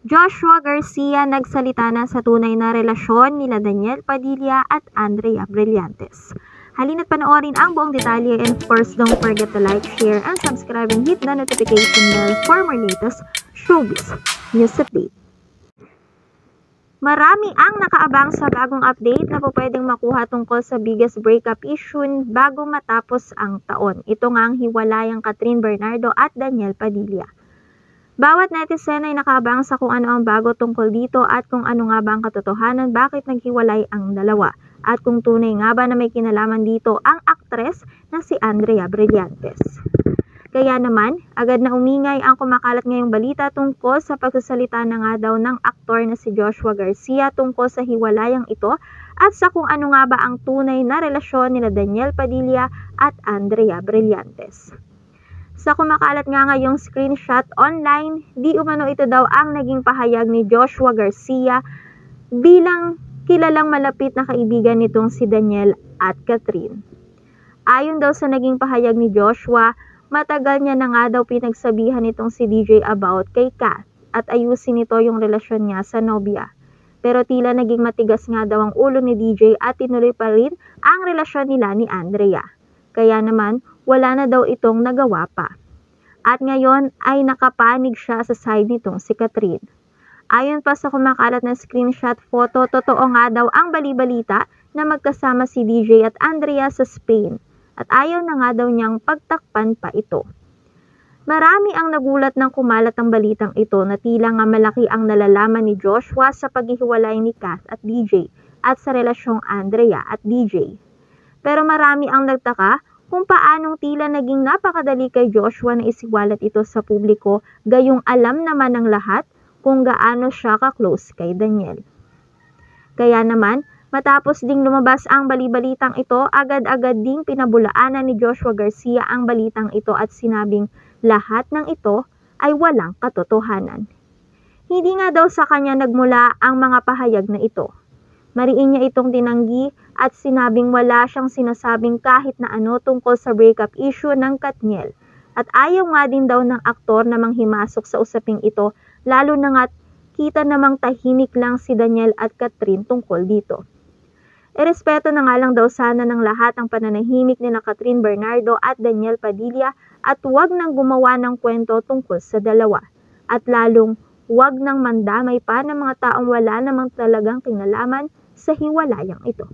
Joshua Garcia nagsalita na sa tunay na relasyon nila Daniel Padilla at Andrea Brillantes. Halina't panoorin ang buong detalye, and of course, don't forget to like, share, and subscribe and hit the notification bell for more latest showbiz news update. Marami ang nakaabang sa bagong update na po pwedeng makuha tungkol sa biggest breakup issue bago matapos ang taon. Ito nga ang hiwalayang Catherine Bernardo at Daniel Padilla. Bawat netizen ay nakaabang sa kung ano ang bago tungkol dito at kung ano nga ba ang katotohanan bakit naghiwalay ang dalawa. At kung tunay nga ba na may kinalaman dito ang aktres na si Andrea Brillantes. Kaya naman, agad na umingay ang kumakalat ngayong balita tungkol sa pagsasalita na nga daw ng aktor na si Joshua Garcia tungkol sa hiwalayang ito at sa kung ano nga ba ang tunay na relasyon nila Daniel Padilla at Andrea Brillantes. Sa kumakalat nga ngayong screenshot online, di umano ito daw ang naging pahayag ni Joshua Garcia bilang kilalang malapit na kaibigan nitong si Daniel at Catherine. Ayon daw sa naging pahayag ni Joshua, matagal niya na nga daw pinagsabihan nitong si DJ about kay Kath at ayusin nito yung relasyon niya sa nobya. Pero tila naging matigas nga daw ang ulo ni DJ at tinuloy pa rin ang relasyon nila ni Andrea. Kaya naman, wala na daw itong nagawa pa. At ngayon ay nakapanig siya sa side nitong si Catherine. Ayon pa sa kumakalat na screenshot photo, totoo nga daw ang balibalita na magkasama si DJ at Andrea sa Spain. At ayaw na nga daw niyang pagtakpan pa ito. Marami ang nagulat nang kumalat ang balitang ito na tila nga malaki ang nalalaman ni Joshua sa paghihiwalay ni Kath at DJ at sa relasyong Andrea at DJ. Pero marami ang nagtaka kung paanong tila naging napakadali kay Joshua na isiwalat ito sa publiko gayong alam naman ng lahat kung gaano siya ka-close kay Daniel. Kaya naman, matapos ding lumabas ang balibalitang ito, agad-agad ding pinabulaanan ni Joshua Garcia ang balitang ito at sinabing lahat ng ito ay walang katotohanan. Hindi nga daw sa kanya nagmula ang mga pahayag na ito. Mariin niya itong tinanggi at sinabing wala siyang sinasabing kahit na ano tungkol sa breakup issue ng Katniel. At ayaw nga din daw ng aktor na manghimasok sa usaping ito, lalo na nga kita namang tahimik lang si Daniel at Catherine tungkol dito. Irespeto na nga lang daw sana ng lahat ang pananahimik ni na Catherine Bernardo at Daniel Padilla at huwag nang gumawa ng kwento tungkol sa dalawa. At lalong huwag nang mandamay pa ng mga taong wala namang talagang kinalaman sa hiwalayang ito.